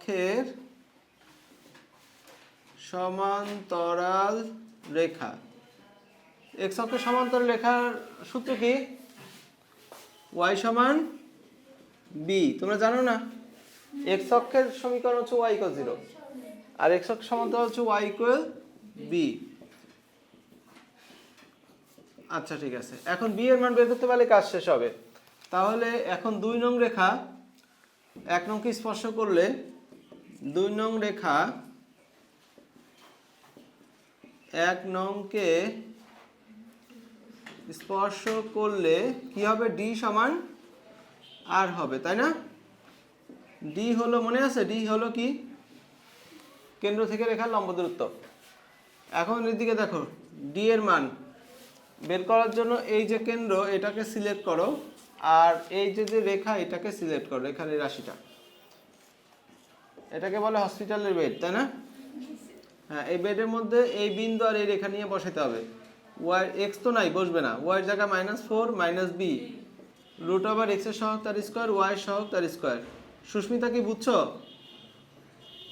অক্ষের সমান্তরাল রেখা। এক্স অক্ষের সমান্তরাল রেখার সূত্র কি? ওয়াই সমান বি। তোমরা জানো না? এক্স অক্ষের সমীকরণ হচ্ছে ওয়াই ইকুয়াল 0 আর এক্স অক্ষের সমান্তরাল হচ্ছে ওয়াই ইকুয়াল বি। আচ্ছা ঠিক আছে, এখন বি এর মান বের করতে পারলে কাজ শেষ হবে। তাহলে এখন 2 নং রেখা 1 নংকে স্পর্শ করলে 2 নং রেখা 1 নংকে স্পর্শ করলে কি হবে? ডি সমান আর হবে, তাই না? ডি হলো, মনে আছে ডি হলো কি? কেন্দ্র থেকে রেখার লম্ব দূরত্ব। এখন এদিকে দেখো, ডি এর মান বের করার জন্য এই যে কেন্দ্র এটাকে সিলেক্ট করো, আর এই যে যে রেখা এটাকে সিলেক্ট করো, রেখার এই রাশিটা, এটাকে বলে হসপিটালের বেড, তাই না? হ্যাঁ, এই বেডের মধ্যে এই বিন্দু আর এই রেখা নিয়ে বসাতে হবে। ওয়াই এক্স তো নাই, বসবে না। ওয়াই এর জায়গায় -4 - b √x এর সহগ তার স্কয়ার, ওয়াই এর সহগ তার স্কয়ার। সুস্মিতা কি বুঝছো?